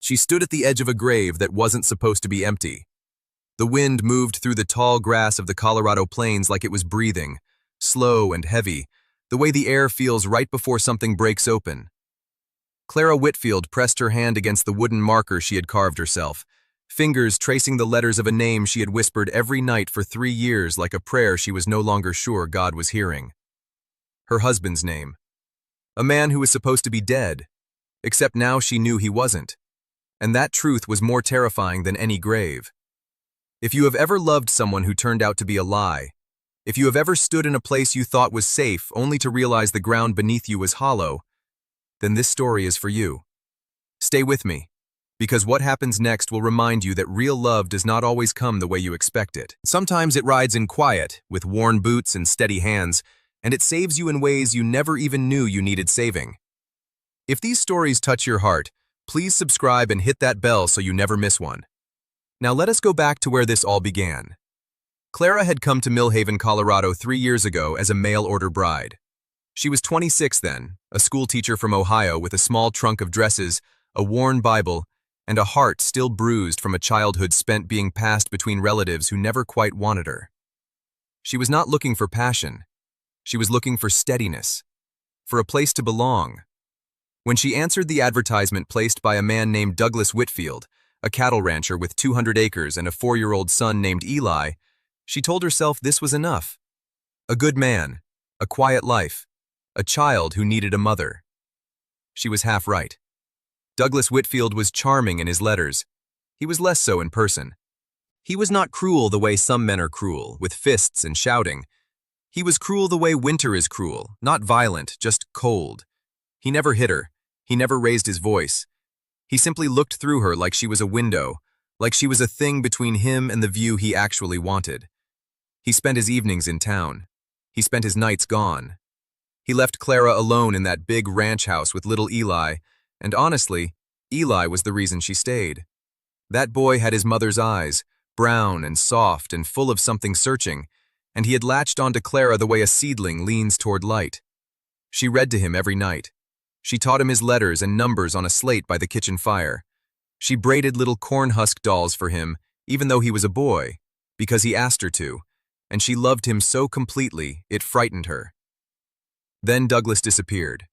She stood at the edge of a grave that wasn't supposed to be empty. The wind moved through the tall grass of the Colorado plains like it was breathing, slow and heavy, the way the air feels right before something breaks open. Clara Whitfield pressed her hand against the wooden marker she had carved herself, fingers tracing the letters of a name she had whispered every night for 3 years like a prayer she was no longer sure God was hearing. Her husband's name. A man who was supposed to be dead, except now she knew he wasn't. And that truth was more terrifying than any grave. If you have ever loved someone who turned out to be a lie, if you have ever stood in a place you thought was safe only to realize the ground beneath you was hollow, then this story is for you. Stay with me, because what happens next will remind you that real love does not always come the way you expect it. Sometimes it rides in quiet, with worn boots and steady hands, and it saves you in ways you never even knew you needed saving. If these stories touch your heart, please subscribe and hit that bell so you never miss one. Now let us go back to where this all began. Clara had come to Millhaven, Colorado 3 years ago as a mail-order bride. She was 26 then, a schoolteacher from Ohio with a small trunk of dresses, a worn Bible, and a heart still bruised from a childhood spent being passed between relatives who never quite wanted her. She was not looking for passion. She was looking for steadiness, for a place to belong. When she answered the advertisement placed by a man named Douglas Whitfield, a cattle rancher with 200 acres and a 4-year-old son named Eli, she told herself this was enough. A good man, a quiet life, a child who needed a mother. She was half right. Douglas Whitfield was charming in his letters. He was less so in person. He was not cruel the way some men are cruel, with fists and shouting. He was cruel the way winter is cruel, not violent, just cold. He never hit her. He never raised his voice. He simply looked through her like she was a window, like she was a thing between him and the view he actually wanted. He spent his evenings in town. He spent his nights gone. He left Clara alone in that big ranch house with little Eli, and honestly, Eli was the reason she stayed. That boy had his mother's eyes, brown and soft and full of something searching, and he had latched onto Clara the way a seedling leans toward light. She read to him every night. She taught him his letters and numbers on a slate by the kitchen fire. She braided little corn husk dolls for him, even though he was a boy, because he asked her to, and she loved him so completely it frightened her. Then Douglas disappeared.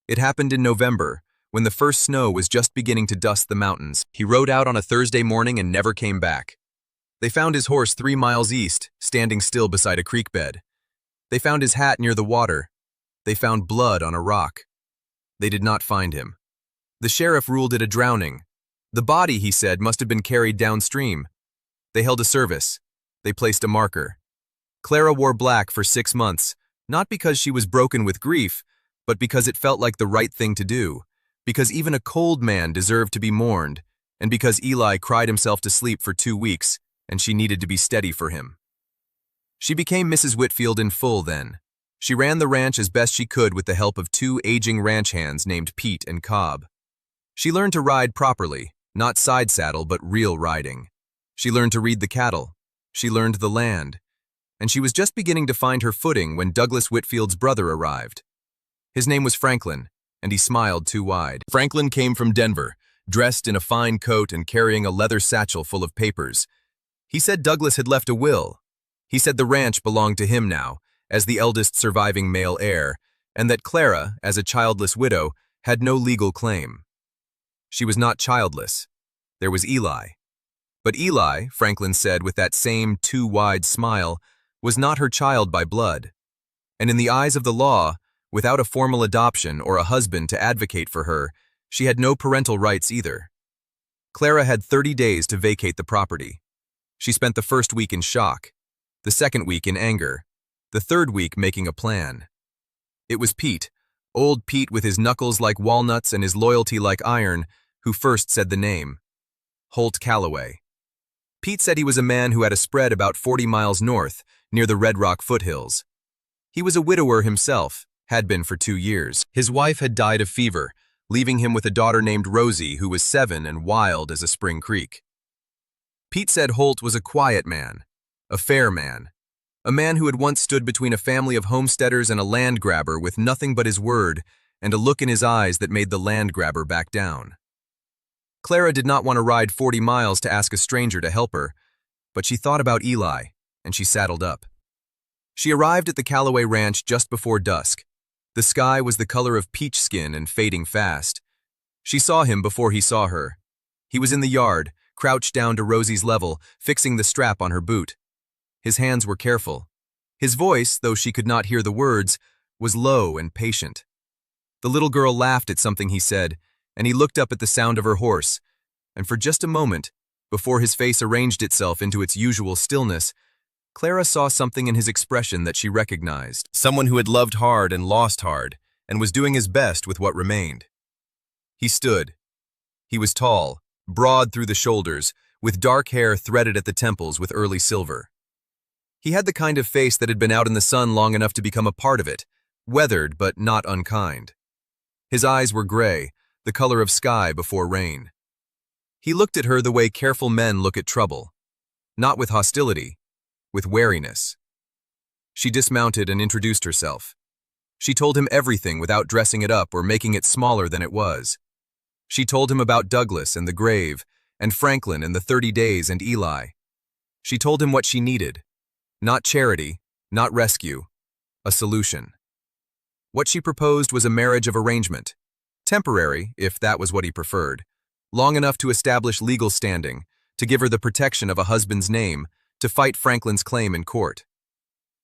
It happened in November, when the first snow was just beginning to dust the mountains. He rode out on a Thursday morning and never came back. They found his horse 3 miles east, standing still beside a creek bed. They found his hat near the water. They found blood on a rock. They did not find him. The sheriff ruled it a drowning. The body, he said, must have been carried downstream. They held a service. They placed a marker. Clara wore black for 6 months, not because she was broken with grief, but because it felt like the right thing to do, because even a cold man deserved to be mourned, and because Eli cried himself to sleep for 2 weeks, and she needed to be steady for him. She became Mrs. Whitfield in full then. She ran the ranch as best she could with the help of 2 aging ranch hands named Pete and Cobb. She learned to ride properly, not side saddle but real riding. She learned to read the cattle. She learned the land. And she was just beginning to find her footing when Douglas Whitfield's brother arrived. His name was Franklin, and he smiled too wide. Franklin came from Denver, dressed in a fine coat and carrying a leather satchel full of papers. He said Douglas had left a will. He said the ranch belonged to him now, as the eldest surviving male heir, and that Clara, as a childless widow, had no legal claim. She was not childless. There was Eli. But Eli, Franklin said with that same too-wide smile, was not her child by blood. And in the eyes of the law, without a formal adoption or a husband to advocate for her, she had no parental rights either. Clara had 30 days to vacate the property. She spent the first week in shock, the second week in anger, the third week making a plan. It was Pete, old Pete with his knuckles like walnuts and his loyalty like iron, who first said the name. Holt Calloway. Pete said he was a man who had a spread about 40 miles north, near the Red Rock foothills. He was a widower himself, had been for 2 years. His wife had died of fever, leaving him with a daughter named Rosie who was 7 and wild as a spring creek. Pete said Holt was a quiet man, a fair man, a man who had once stood between a family of homesteaders and a land grabber with nothing but his word and a look in his eyes that made the land grabber back down. Clara did not want to ride 40 miles to ask a stranger to help her, but she thought about Eli, and she saddled up. She arrived at the Callaway Ranch just before dusk. The sky was the color of peach skin and fading fast. She saw him before he saw her. He was in the yard, crouched down to Rosie's level, fixing the strap on her boot. His hands were careful. His voice, though she could not hear the words, was low and patient. The little girl laughed at something he said, and he looked up at the sound of her horse, and for just a moment, before his face arranged itself into its usual stillness, Clara saw something in his expression that she recognized. Someone who had loved hard and lost hard, and was doing his best with what remained. He stood. He was tall, broad through the shoulders, with dark hair threaded at the temples with early silver. He had the kind of face that had been out in the sun long enough to become a part of it, weathered but not unkind. His eyes were gray, the color of sky before rain. He looked at her the way careful men look at trouble, not with hostility, with wariness. She dismounted and introduced herself. She told him everything without dressing it up or making it smaller than it was. She told him about Douglas and the grave, and Franklin and the 30 days and Eli. She told him what she needed. Not charity, not rescue, a solution. What she proposed was a marriage of arrangement, temporary, if that was what he preferred, long enough to establish legal standing, to give her the protection of a husband's name, to fight Franklin's claim in court.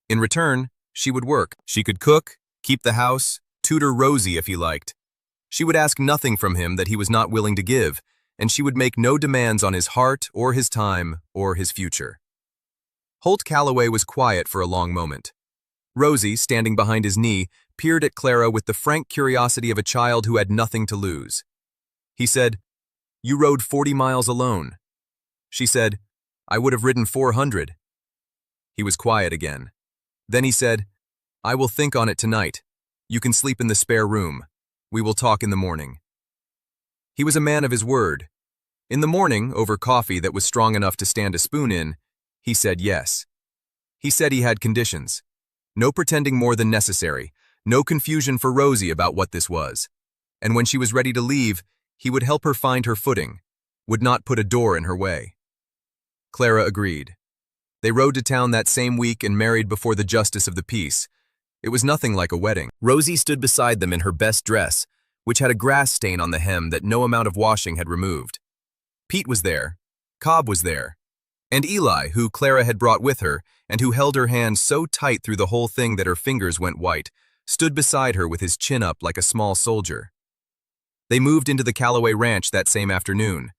In return, she would work. She could cook, keep the house, tutor Rosie if he liked. She would ask nothing from him that he was not willing to give, and she would make no demands on his heart or his time or his future. Holt Callaway was quiet for a long moment. Rosie, standing behind his knee, peered at Clara with the frank curiosity of a child who had nothing to lose. He said, "You rode 40 miles alone." She said, "I would have ridden 400. He was quiet again. Then he said, "I will think on it tonight. You can sleep in the spare room. We will talk in the morning." He was a man of his word. In the morning, over coffee that was strong enough to stand a spoon in, he said yes. He said he had conditions. No pretending more than necessary, no confusion for Rosie about what this was. And when she was ready to leave, he would help her find her footing, would not put a door in her way. Clara agreed. They rode to town that same week and married before the justice of the peace. It was nothing like a wedding. Rosie stood beside them in her best dress, which had a grass stain on the hem that no amount of washing had removed. Pete was there. Cobb was there. And Eli, who Clara had brought with her, and who held her hand so tight through the whole thing that her fingers went white, stood beside her with his chin up like a small soldier. They moved into the Callaway Ranch that same afternoon.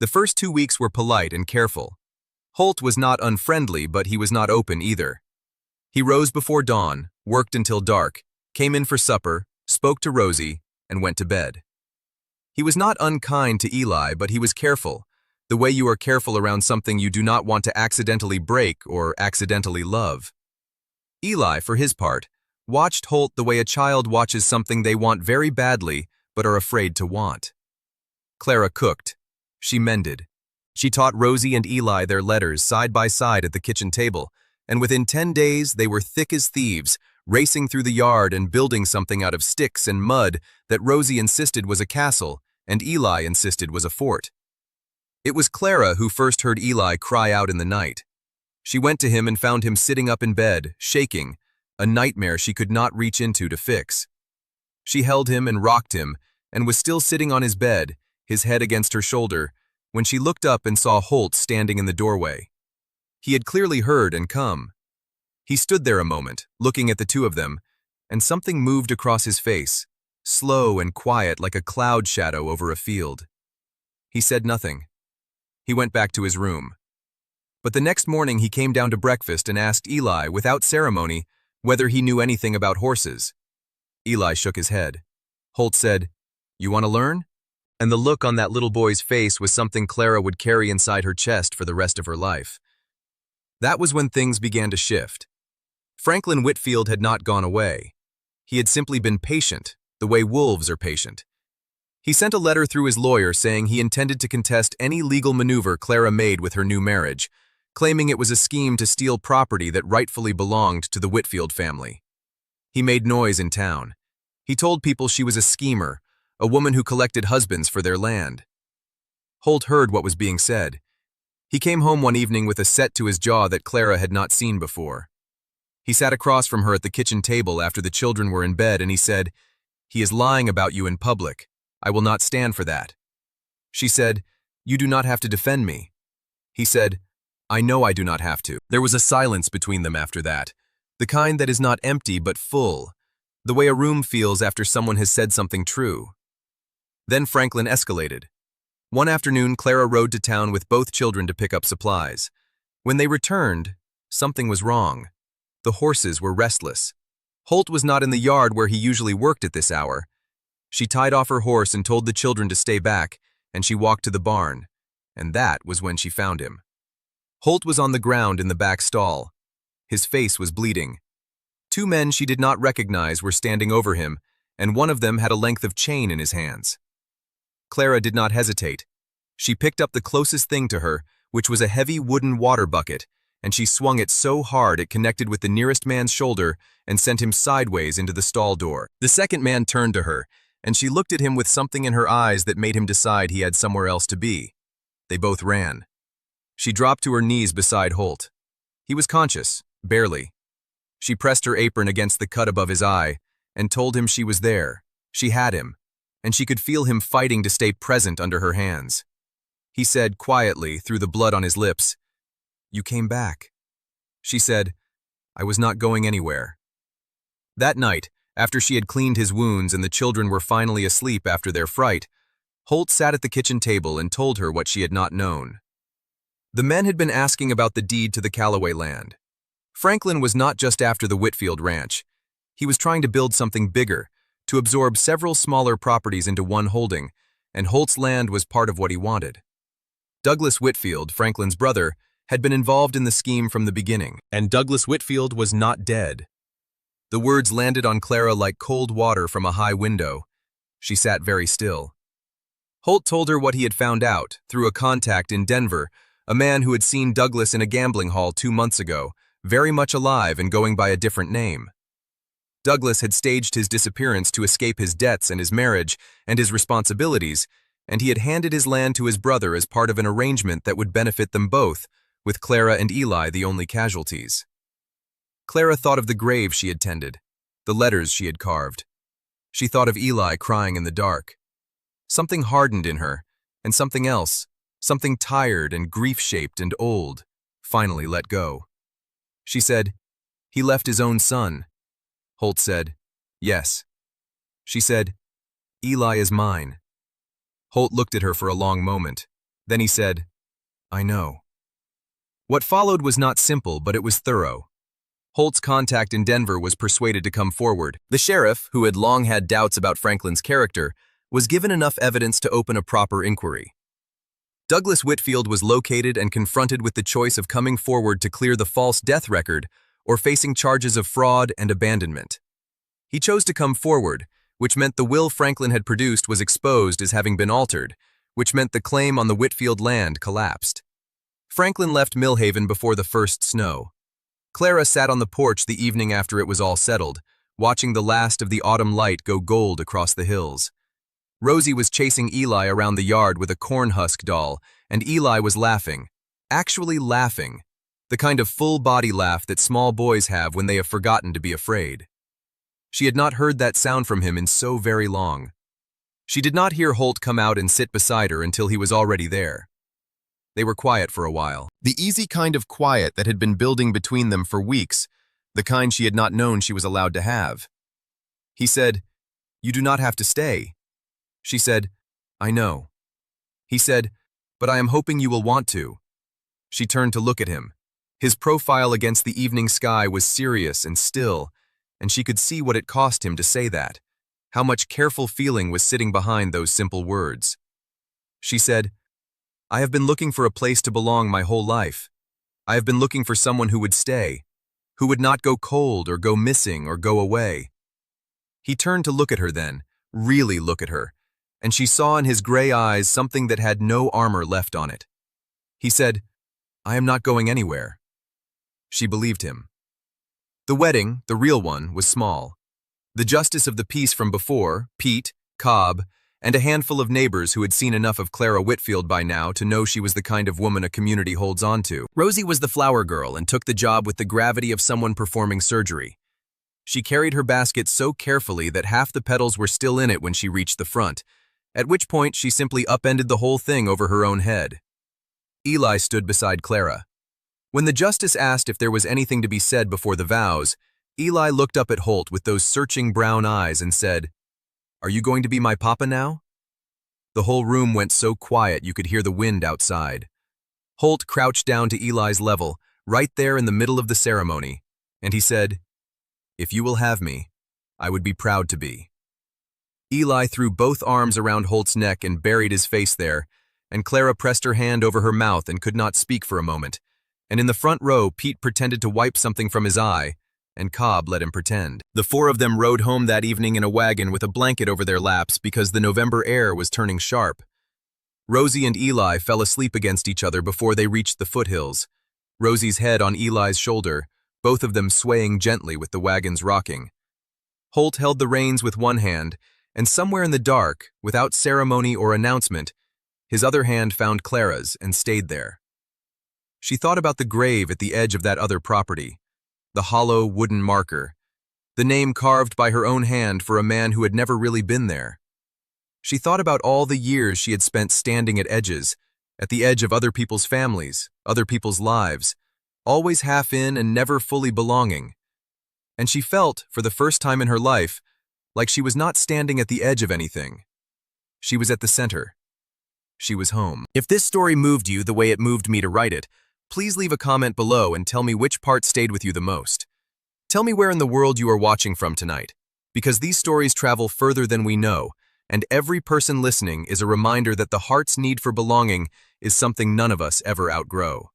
The first 2 weeks were polite and careful. Holt was not unfriendly, but he was not open either. He rose before dawn, worked until dark, came in for supper, spoke to Rosie, and went to bed. He was not unkind to Eli, but he was careful, the way you are careful around something you do not want to accidentally break or accidentally love. Eli, for his part, watched Holt the way a child watches something they want very badly but are afraid to want. Clara cooked. She mended. She taught Rosie and Eli their letters side by side at the kitchen table, and within 10 days they were thick as thieves, racing through the yard and building something out of sticks and mud that Rosie insisted was a castle and Eli insisted was a fort. It was Clara who first heard Eli cry out in the night. She went to him and found him sitting up in bed, shaking, a nightmare she could not reach into to fix. She held him and rocked him, and was still sitting on his bed, his head against her shoulder, when she looked up and saw Holt standing in the doorway. He had clearly heard and come. He stood there a moment, looking at the two of them, and something moved across his face, slow and quiet like a cloud shadow over a field. He said nothing. He went back to his room. But the next morning he came down to breakfast and asked Eli, without ceremony, whether he knew anything about horses. Eli shook his head. Holt said, "You want to learn?" And the look on that little boy's face was something Clara would carry inside her chest for the rest of her life. That was when things began to shift. Franklin Whitfield had not gone away. He had simply been patient, the way wolves are patient. He sent a letter through his lawyer saying he intended to contest any legal maneuver Clara made with her new marriage, claiming it was a scheme to steal property that rightfully belonged to the Whitfield family. He made noise in town. He told people she was a schemer, a woman who collected husbands for their land. Holt heard what was being said. He came home one evening with a set to his jaw that Clara had not seen before. He sat across from her at the kitchen table after the children were in bed and he said, "He is lying about you in public. I will not stand for that." She said, "You do not have to defend me." He said, "I know I do not have to." There was a silence between them after that, the kind that is not empty but full, the way a room feels after someone has said something true. Then Franklin escalated. One afternoon, Clara rode to town with both children to pick up supplies. When they returned, something was wrong. The horses were restless. Holt was not in the yard where he usually worked at this hour. She tied off her horse and told the children to stay back, and she walked to the barn. And that was when she found him. Holt was on the ground in the back stall. His face was bleeding. Two men she did not recognize were standing over him, and one of them had a length of chain in his hands. Clara did not hesitate. She picked up the closest thing to her, which was a heavy wooden water bucket, and she swung it so hard it connected with the nearest man's shoulder and sent him sideways into the stall door. The second man turned to her, and she looked at him with something in her eyes that made him decide he had somewhere else to be. They both ran. She dropped to her knees beside Holt. He was conscious, barely. She pressed her apron against the cut above his eye and told him she was there. She had him, and she could feel him fighting to stay present under her hands. He said quietly, through the blood on his lips, "You came back." She said, "I was not going anywhere." That night, after she had cleaned his wounds and the children were finally asleep after their fright, Holt sat at the kitchen table and told her what she had not known. The men had been asking about the deed to the Callaway land. Franklin was not just after the Whitfield ranch. He was trying to build something bigger, to absorb several smaller properties into one holding, and Holt's land was part of what he wanted. Douglas Whitfield, Franklin's brother, had been involved in the scheme from the beginning, and Douglas Whitfield was not dead. The words landed on Clara like cold water from a high window. She sat very still. Holt told her what he had found out, through a contact in Denver, a man who had seen Douglas in a gambling hall 2 months ago, very much alive and going by a different name. Douglas had staged his disappearance to escape his debts and his marriage and his responsibilities, and he had handed his land to his brother as part of an arrangement that would benefit them both, with Clara and Eli the only casualties. Clara thought of the grave she had tended, the letters she had carved. She thought of Eli crying in the dark. Something hardened in her, and something else, something tired and grief-shaped and old, finally let go. She said, "He left his own son." Holt said, "Yes." She said, "Eli is mine." Holt looked at her for a long moment. Then he said, "I know." What followed was not simple, but it was thorough. Holt's contact in Denver was persuaded to come forward. The sheriff, who had long had doubts about Franklin's character, was given enough evidence to open a proper inquiry. Douglas Whitfield was located and confronted with the choice of coming forward to clear the false death record or facing charges of fraud and abandonment. He chose to come forward, which meant the will Franklin had produced was exposed as having been altered, which meant the claim on the Whitfield land collapsed. Franklin left Millhaven before the first snow. Clara sat on the porch the evening after it was all settled, watching the last of the autumn light go gold across the hills. Rosie was chasing Eli around the yard with a corn husk doll, and Eli was laughing, actually laughing, the kind of full-body laugh that small boys have when they have forgotten to be afraid. She had not heard that sound from him in so very long. She did not hear Holt come out and sit beside her until he was already there. They were quiet for a while, the easy kind of quiet that had been building between them for weeks, the kind she had not known she was allowed to have. He said, "You do not have to stay." She said, "I know." He said, "But I am hoping you will want to." She turned to look at him. His profile against the evening sky was serious and still, and she could see what it cost him to say that, how much careful feeling was sitting behind those simple words. She said, "I have been looking for a place to belong my whole life. I have been looking for someone who would stay, who would not go cold or go missing or go away." He turned to look at her then, really look at her, and she saw in his gray eyes something that had no armor left on it. He said, "I am not going anywhere." She believed him. The wedding, the real one, was small. The justice of the peace from before, Pete, Cobb, and a handful of neighbors who had seen enough of Clara Whitfield by now to know she was the kind of woman a community holds on to. Rosie was the flower girl and took the job with the gravity of someone performing surgery. She carried her basket so carefully that half the petals were still in it when she reached the front, at which point she simply upended the whole thing over her own head. Eli stood beside Clara. When the justice asked if there was anything to be said before the vows, Eli looked up at Holt with those searching brown eyes and said, "Are you going to be my papa now?" The whole room went so quiet you could hear the wind outside. Holt crouched down to Eli's level, right there in the middle of the ceremony, and he said, "If you will have me, I would be proud to be." Eli threw both arms around Holt's neck and buried his face there, and Clara pressed her hand over her mouth and could not speak for a moment. And in the front row, Pete pretended to wipe something from his eye, and Cobb let him pretend. The four of them rode home that evening in a wagon with a blanket over their laps because the November air was turning sharp. Rosie and Eli fell asleep against each other before they reached the foothills, Rosie's head on Eli's shoulder, both of them swaying gently with the wagon's rocking. Holt held the reins with one hand, and somewhere in the dark, without ceremony or announcement, his other hand found Clara's and stayed there. She thought about the grave at the edge of that other property, the hollow wooden marker, the name carved by her own hand for a man who had never really been there. She thought about all the years she had spent standing at edges, at the edge of other people's families, other people's lives, always half in and never fully belonging. And she felt, for the first time in her life, like she was not standing at the edge of anything. She was at the center. She was home. If this story moved you the way it moved me to write it, please leave a comment below and tell me which part stayed with you the most. Tell me where in the world you are watching from tonight, because these stories travel further than we know, and every person listening is a reminder that the heart's need for belonging is something none of us ever outgrow.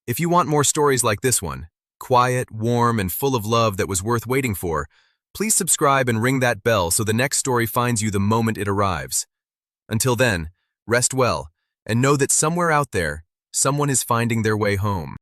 If you want more stories like this one, quiet, warm, and full of love that was worth waiting for, please subscribe and ring that bell so the next story finds you the moment it arrives. Until then, rest well, and know that somewhere out there, someone is finding their way home.